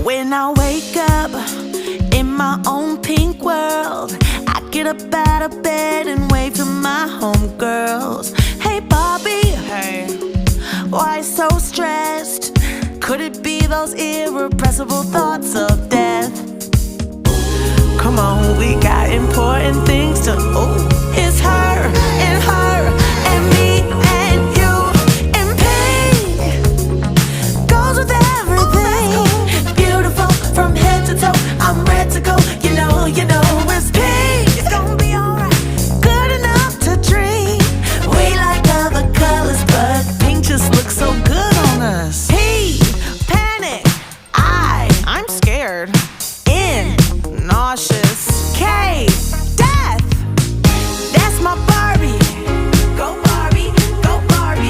When I wake up in my own pink world, I get up out of bed and wave to my homegirls. Hey Bobby, hey, why so stressed? Could it be those irrepressible thoughts of death? Come on, we got important things to. Oh, it's her and her.